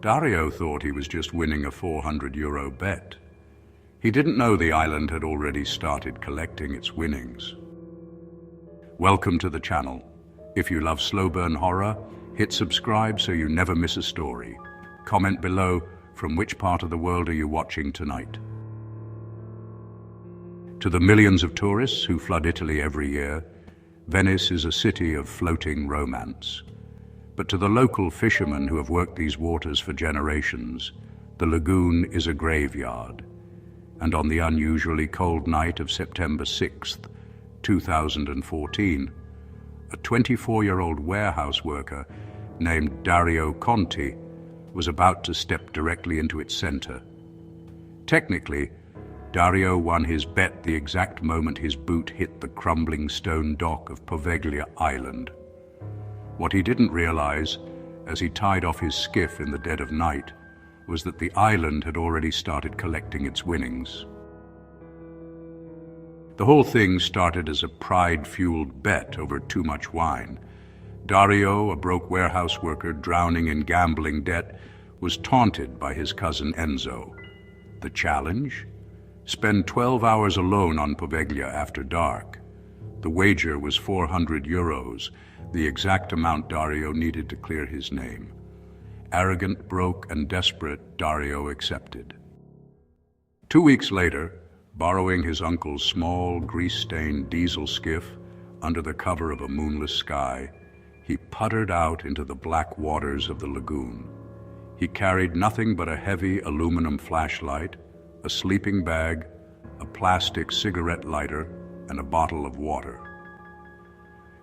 Dario thought he was just winning a €400 bet. He didn't know the island had already started collecting its winnings. Welcome to the channel. If you love slow burn horror, hit subscribe so you never miss a story. Comment below from which part of the world are you watching tonight. To the millions of tourists who flood Italy every year, Venice is a city of floating romance. But to the local fishermen who have worked these waters for generations, the lagoon is a graveyard. And on the unusually cold night of September 6th, 2014, a 24-year-old warehouse worker named Dario Conti was about to step directly into its center. Technically, Dario won his bet the exact moment his boot hit the crumbling stone dock of Poveglia Island. What he didn't realize, as he tied off his skiff in the dead of night, was that the island had already started collecting its winnings. The whole thing started as a pride-fueled bet over too much wine. Dario, a broke warehouse worker drowning in gambling debt, was taunted by his cousin Enzo. The challenge? Spend 12 hours alone on Poveglia after dark. The wager was €400, the exact amount Dario needed to clear his name. Arrogant, broke, and desperate, Dario accepted. 2 weeks later, borrowing his uncle's small, grease-stained diesel skiff under the cover of a moonless sky, he puttered out into the black waters of the lagoon. He carried nothing but a heavy aluminum flashlight, a sleeping bag, a plastic cigarette lighter, and a bottle of water.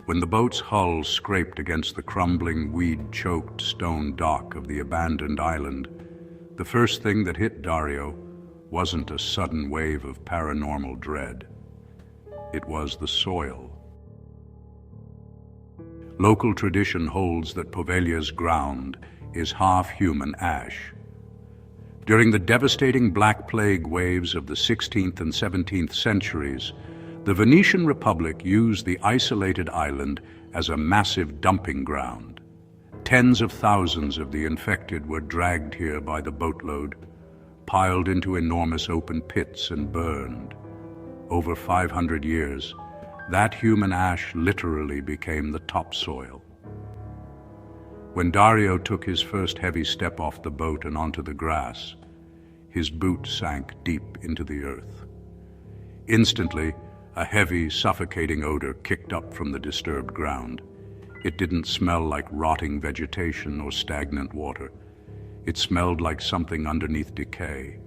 When the boat's hull scraped against the crumbling, weed-choked stone dock of the abandoned island, the first thing that hit Dario wasn't a sudden wave of paranormal dread. It was the soil. Local tradition holds that Poveglia's ground is half human ash. During the devastating Black Plague waves of the 16th and 17th centuries, the Venetian Republic used the isolated island as a massive dumping ground. Tens of thousands of the infected were dragged here by the boatload, piled into enormous open pits and burned. Over 500 years, that human ash literally became the topsoil. When Dario took his first heavy step off the boat and onto the grass, his boot sank deep into the earth. Instantly, a heavy, suffocating odor kicked up from the disturbed ground. It didn't smell like rotting vegetation or stagnant water. It smelled like something underneath decay,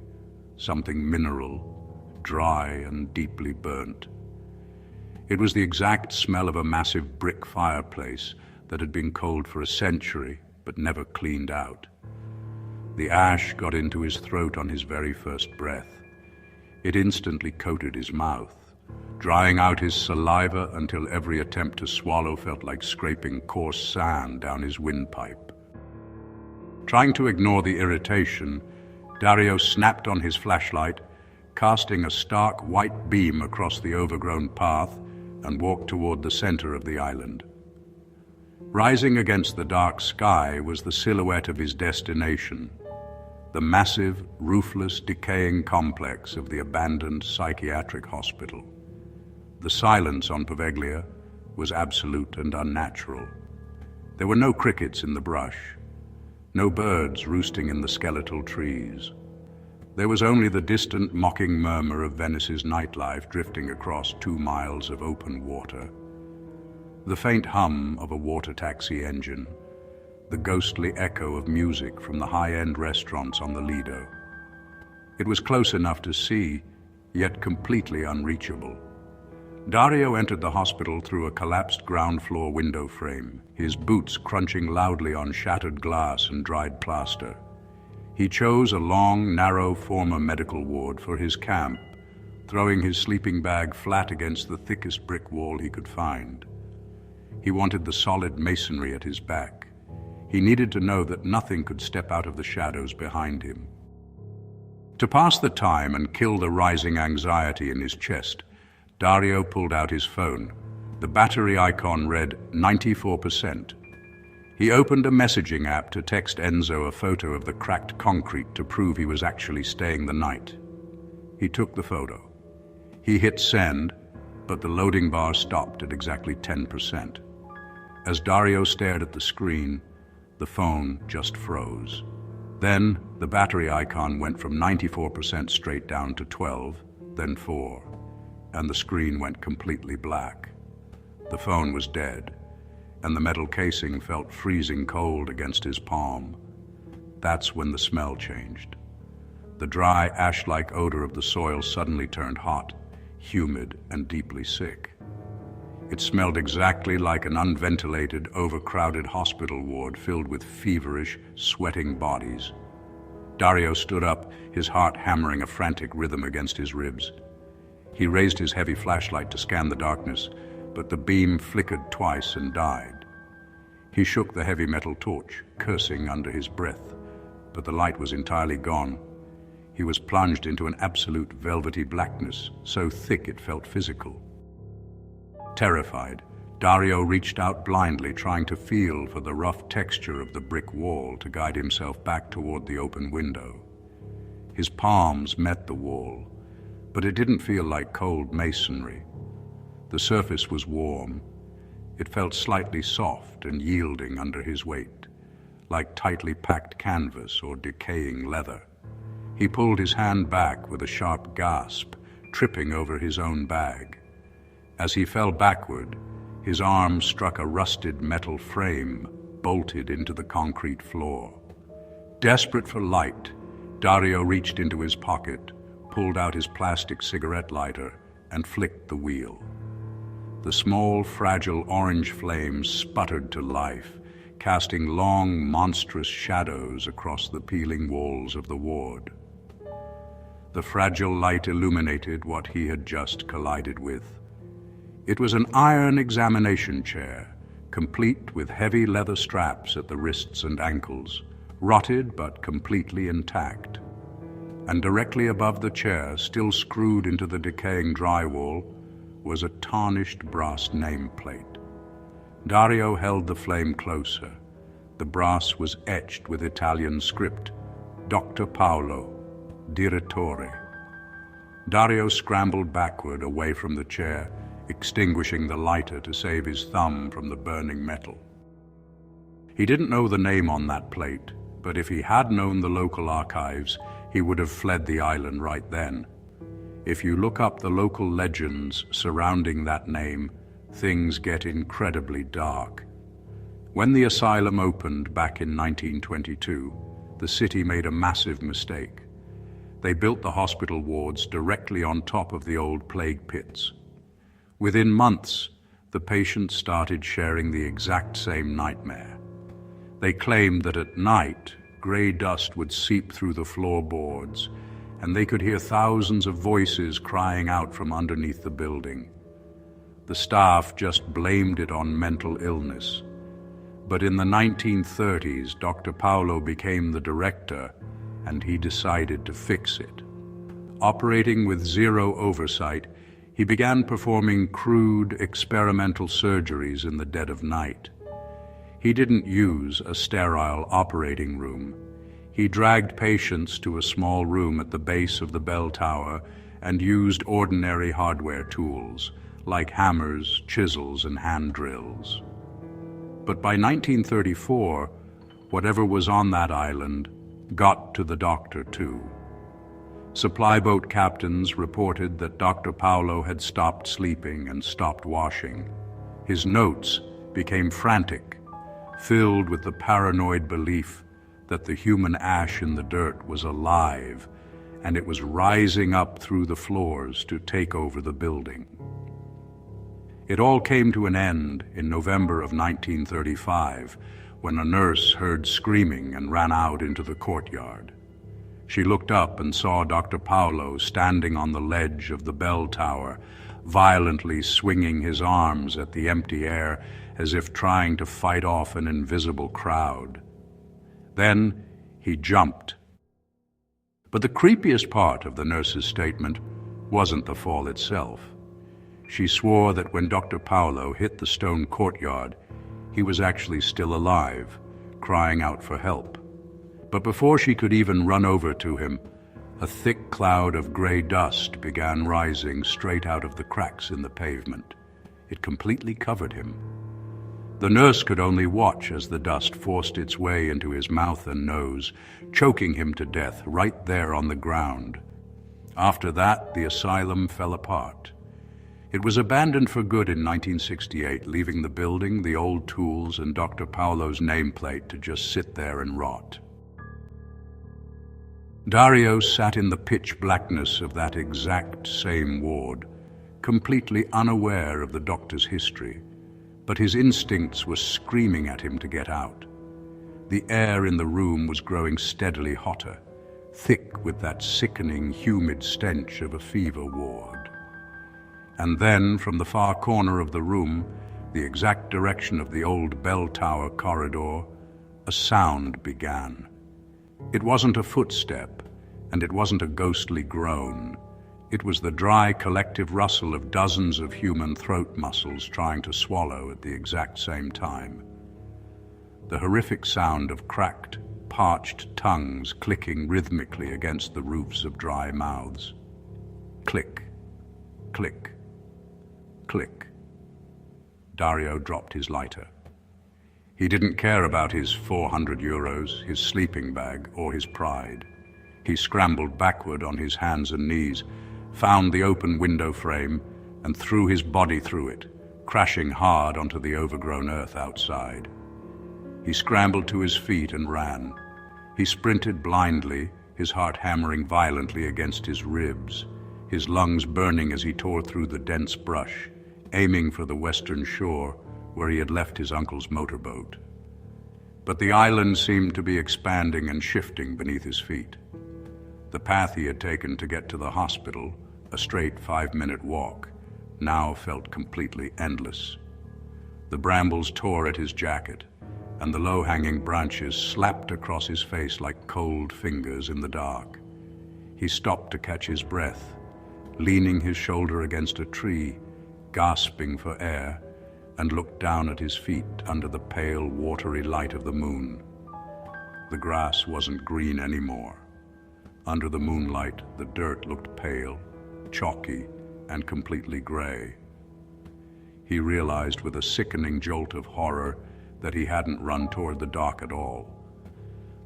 something mineral, dry and deeply burnt. It was the exact smell of a massive brick fireplace that had been cold for a century but never cleaned out. The ash got into his throat on his very first breath. It instantly coated his mouth, drying out his saliva until every attempt to swallow felt like scraping coarse sand down his windpipe. Trying to ignore the irritation, Dario snapped on his flashlight, casting a stark white beam across the overgrown path, and walked toward the center of the island. Rising against the dark sky was the silhouette of his destination, the massive, roofless, decaying complex of the abandoned psychiatric hospital. The silence on Poveglia was absolute and unnatural. There were no crickets in the brush, no birds roosting in the skeletal trees. There was only the distant, mocking murmur of Venice's nightlife drifting across 2 miles of open water. The faint hum of a water taxi engine, the ghostly echo of music from the high-end restaurants on the Lido. It was close enough to see, yet completely unreachable. Dario entered the hospital through a collapsed ground-floor window frame, his boots crunching loudly on shattered glass and dried plaster. He chose a long, narrow former medical ward for his camp, throwing his sleeping bag flat against the thickest brick wall he could find. He wanted the solid masonry at his back. He needed to know that nothing could step out of the shadows behind him. To pass the time and kill the rising anxiety in his chest, Dario pulled out his phone. The battery icon read 94%. He opened a messaging app to text Enzo a photo of the cracked concrete to prove he was actually staying the night. He took the photo. He hit send, but the loading bar stopped at exactly 10%. As Dario stared at the screen, the phone just froze. Then the battery icon went from 94% straight down to 12, then 4, and the screen went completely black. The phone was dead, and the metal casing felt freezing cold against his palm. That's when the smell changed. The dry, ash-like odor of the soil suddenly turned hot, humid, and deeply sick. It smelled exactly like an unventilated, overcrowded hospital ward filled with feverish, sweating bodies. Dario stood up, his heart hammering a frantic rhythm against his ribs. He raised his heavy flashlight to scan the darkness, but the beam flickered twice and died. He shook the heavy metal torch, cursing under his breath, but the light was entirely gone. He was plunged into an absolute velvety blackness, so thick it felt physical. Terrified, Dario reached out blindly, trying to feel for the rough texture of the brick wall to guide himself back toward the open window. His palms met the wall, but it didn't feel like cold masonry. The surface was warm. It felt slightly soft and yielding under his weight, like tightly packed canvas or decaying leather. He pulled his hand back with a sharp gasp, tripping over his own bag. As he fell backward, his arm struck a rusted metal frame bolted into the concrete floor. Desperate for light, Dario reached into his pocket, pulled out his plastic cigarette lighter, and flicked the wheel. The small, fragile orange flames sputtered to life, casting long, monstrous shadows across the peeling walls of the ward. The fragile light illuminated what he had just collided with. It was an iron examination chair, complete with heavy leather straps at the wrists and ankles, rotted but completely intact. And directly above the chair, still screwed into the decaying drywall, was a tarnished brass nameplate. Dario held the flame closer. The brass was etched with Italian script, Dr. Paolo, Direttore. Dario scrambled backward away from the chair, extinguishing the lighter to save his thumb from the burning metal. He didn't know the name on that plate, but if he had known the local archives, he would have fled the island right then. If you look up the local legends surrounding that name, things get incredibly dark. When the asylum opened back in 1922, the city made a massive mistake. They built the hospital wards directly on top of the old plague pits. Within months, the patients started sharing the exact same nightmare. They claimed that at night, gray dust would seep through the floorboards, and they could hear thousands of voices crying out from underneath the building. The staff just blamed it on mental illness. But in the 1930s, Dr. Paolo became the director, and he decided to fix it. Operating with zero oversight, he began performing crude, experimental surgeries in the dead of night. He didn't use a sterile operating room. He dragged patients to a small room at the base of the bell tower and used ordinary hardware tools, like hammers, chisels, and hand drills. But by 1934, whatever was on that island got to the doctor too. Supply boat captains reported that Dr. Paolo had stopped sleeping and stopped washing. His notes became frantic, filled with the paranoid belief that the human ash in the dirt was alive, and it was rising up through the floors to take over the building. It all came to an end in November of 1935, when a nurse heard screaming and ran out into the courtyard. She looked up and saw Dr. Paolo standing on the ledge of the bell tower, violently swinging his arms at the empty air as if trying to fight off an invisible crowd. Then he jumped. But the creepiest part of the nurse's statement wasn't the fall itself. She swore that when Dr. Paolo hit the stone courtyard, He was actually still alive, crying out for help. But before she could even run over to him, a thick cloud of gray dust began rising straight out of the cracks in the pavement. It completely covered him. The nurse could only watch as the dust forced its way into his mouth and nose, choking him to death right there on the ground. After that, the asylum fell apart. It was abandoned for good in 1968, leaving the building, the old tools, and Dr. Paolo's nameplate to just sit there and rot. Dario sat in the pitch blackness of that exact same ward, completely unaware of the doctor's history, but his instincts were screaming at him to get out. The air in the room was growing steadily hotter, thick with that sickening, humid stench of a fever ward. And then, from the far corner of the room, the exact direction of the old bell tower corridor, a sound began. It wasn't a footstep, and it wasn't a ghostly groan. It was the dry, collective rustle of dozens of human throat muscles trying to swallow at the exact same time. The horrific sound of cracked, parched tongues clicking rhythmically against the roofs of dry mouths. Click, click, click. Dario dropped his lighter. He didn't care about his 400 euros, his sleeping bag, or his pride. He scrambled backward on his hands and knees, found the open window frame, and threw his body through it, crashing hard onto the overgrown earth outside. He scrambled to his feet and ran. He sprinted blindly, his heart hammering violently against his ribs, his lungs burning as he tore through the dense brush, aiming for the western shore where he had left his uncle's motorboat. But the island seemed to be expanding and shifting beneath his feet. The path he had taken to get to the hospital, a straight 5-minute walk, now felt completely endless. The brambles tore at his jacket, and the low-hanging branches slapped across his face like cold fingers in the dark. He stopped to catch his breath, leaning his shoulder against a tree, gasping for air, and looked down at his feet under the pale, watery light of the moon. The grass wasn't green anymore. Under the moonlight, the dirt looked pale, chalky, and completely gray. He realized with a sickening jolt of horror that he hadn't run toward the dock at all.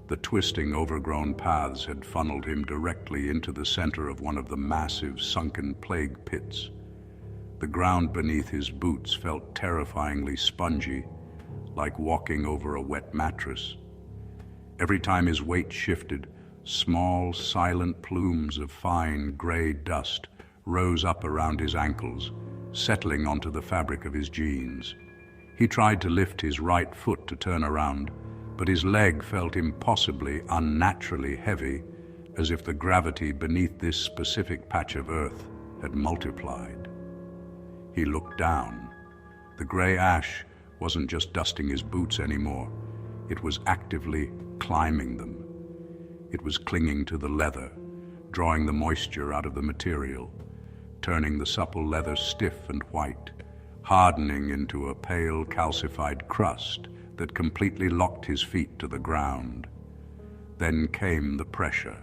The twisting, overgrown paths had funneled him directly into the center of one of the massive, sunken plague pits. The ground beneath his boots felt terrifyingly spongy, like walking over a wet mattress. Every time his weight shifted, small, silent plumes of fine, gray dust rose up around his ankles, settling onto the fabric of his jeans. He tried to lift his right foot to turn around, but his leg felt impossibly, unnaturally heavy, as if the gravity beneath this specific patch of earth had multiplied. He looked down. The gray ash wasn't just dusting his boots anymore. It was actively climbing them. It was clinging to the leather, drawing the moisture out of the material, turning the supple leather stiff and white, hardening into a pale, calcified crust that completely locked his feet to the ground. Then came the pressure.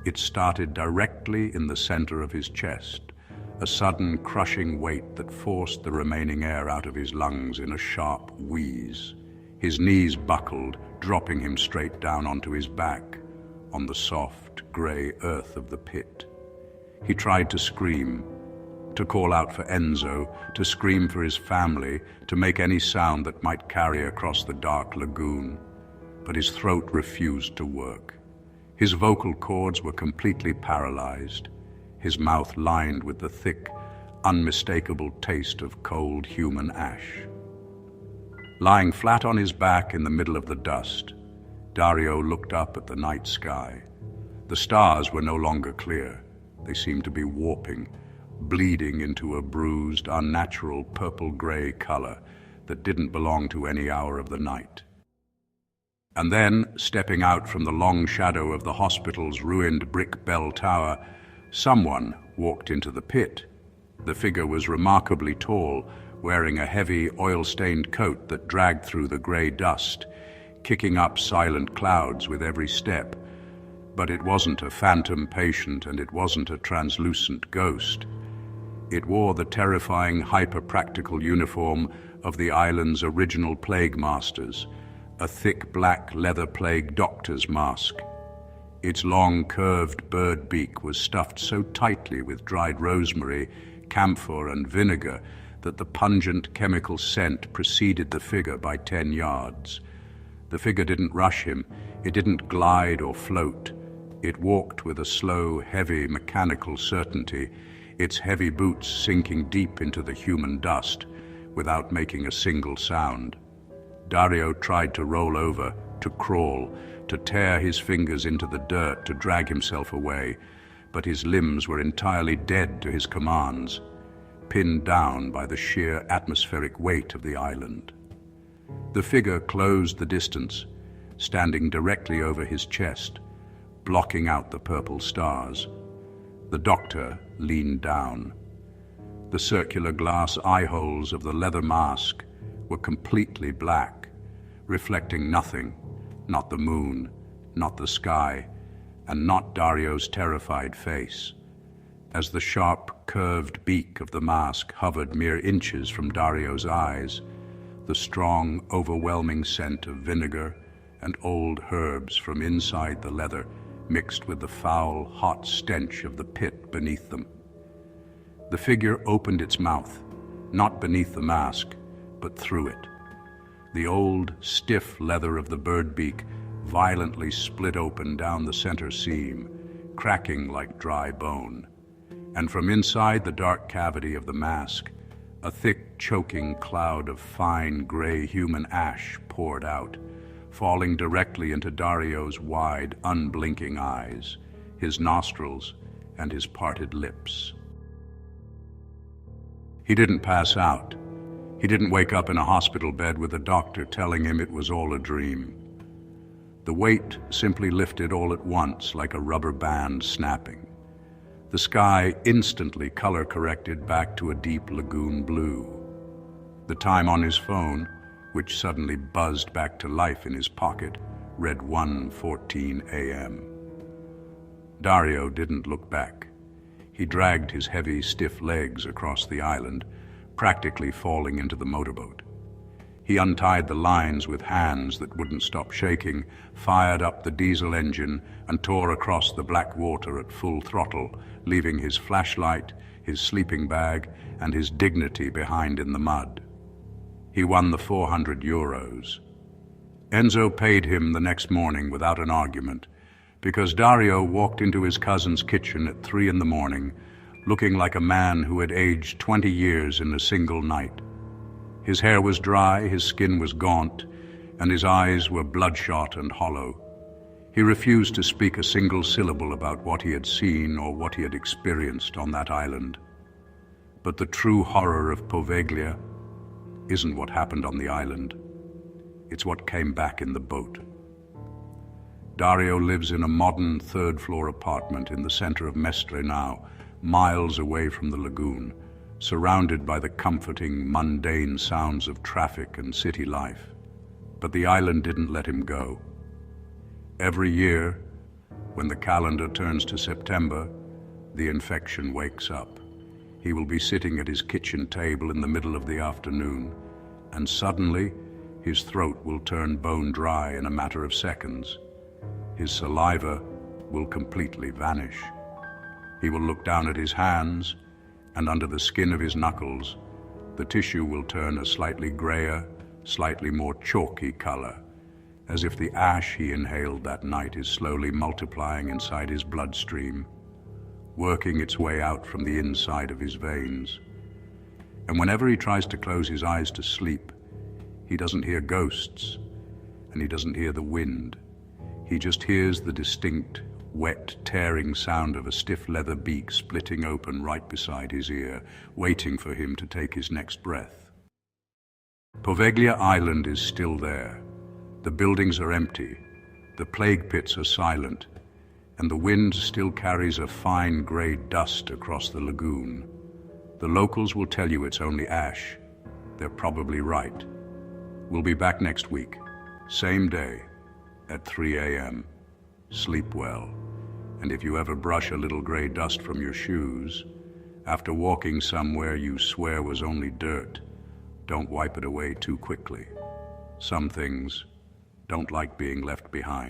It started directly in the center of his chest, a sudden crushing weight that forced the remaining air out of his lungs in a sharp wheeze. His knees buckled, dropping him straight down onto his back, on the soft, gray earth of the pit. He tried to scream, to call out for Enzo, to scream for his family, to make any sound that might carry across the dark lagoon, but his throat refused to work. His vocal cords were completely paralyzed, his mouth lined with the thick, unmistakable taste of cold human ash. Lying flat on his back in the middle of the dust, Dario looked up at the night sky. The stars were no longer clear. They seemed to be warping, bleeding into a bruised, unnatural purple-gray color that didn't belong to any hour of the night. And then, stepping out from the long shadow of the hospital's ruined brick bell tower, someone walked into the pit. The figure was remarkably tall, wearing a heavy, oil-stained coat that dragged through the grey dust, kicking up silent clouds with every step. But it wasn't a phantom patient, and it wasn't a translucent ghost. It wore the terrifying, hyper-practical uniform of the island's original plague masters, a thick black leather plague doctor's mask. Its long, curved bird beak was stuffed so tightly with dried rosemary, camphor, and vinegar that the pungent chemical scent preceded the figure by 10 yards. The figure didn't rush him. It didn't glide or float. It walked with a slow, heavy, mechanical certainty, its heavy boots sinking deep into the human dust without making a single sound. Dario tried to roll over, to crawl, to tear his fingers into the dirt, to drag himself away, but his limbs were entirely dead to his commands, pinned down by the sheer atmospheric weight of the island. The figure closed the distance, standing directly over his chest, blocking out the purple stars. The doctor leaned down. The circular glass eye holes of the leather mask were completely black, reflecting nothing, not the moon, not the sky, and not Dario's terrified face. As the sharp, curved beak of the mask hovered mere inches from Dario's eyes, the strong, overwhelming scent of vinegar and old herbs from inside the leather mixed with the foul, hot stench of the pit beneath them. The figure opened its mouth, not beneath the mask, but through it. The old, stiff leather of the bird beak violently split open down the center seam, cracking like dry bone. And from inside the dark cavity of the mask, a thick, choking cloud of fine, gray human ash poured out, falling directly into Dario's wide, unblinking eyes, his nostrils, and his parted lips. He didn't pass out. He didn't wake up in a hospital bed with a doctor telling him it was all a dream. The weight simply lifted all at once like a rubber band snapping. The sky instantly color-corrected back to a deep lagoon blue. The time on his phone, which suddenly buzzed back to life in his pocket, read 1:14 a.m. Dario didn't look back. He dragged his heavy, stiff legs across the island, practically falling into the motorboat. He untied the lines with hands that wouldn't stop shaking, fired up the diesel engine, and tore across the black water at full throttle, leaving his flashlight, his sleeping bag, and his dignity behind in the mud. He won the 400 euros. Enzo paid him the next morning without an argument, because Dario walked into his cousin's kitchen at 3 a.m, looking like a man who had aged 20 years in a single night. His hair was dry, his skin was gaunt, and his eyes were bloodshot and hollow. He refused to speak a single syllable about what he had seen or what he had experienced on that island. But the true horror of Poveglia isn't what happened on the island. It's what came back in the boat. Dario lives in a modern third-floor apartment in the center of Mestre now, miles away from the lagoon, surrounded by the comforting, mundane sounds of traffic and city life. But the island didn't let him go. Every year, when the calendar turns to September, the infection wakes up. He will be sitting at his kitchen table in the middle of the afternoon, and suddenly his throat will turn bone dry in a matter of seconds. His saliva will completely vanish. He will look down at his hands, and under the skin of his knuckles, the tissue will turn a slightly grayer, slightly more chalky color, as if the ash he inhaled that night is slowly multiplying inside his bloodstream, working its way out from the inside of his veins. And whenever he tries to close his eyes to sleep, he doesn't hear ghosts, and he doesn't hear the wind. He just hears the distinct, wet, tearing sound of a stiff leather beak splitting open right beside his ear, waiting for him to take his next breath. Poveglia Island is still there. The buildings are empty, the plague pits are silent, and the wind still carries a fine gray dust across the lagoon. The locals will tell you it's only ash, they're probably right. We'll be back next week, same day, at 3 a.m. Sleep well, and if you ever brush a little gray dust from your shoes, after walking somewhere you swear was only dirt, don't wipe it away too quickly. Some things don't like being left behind.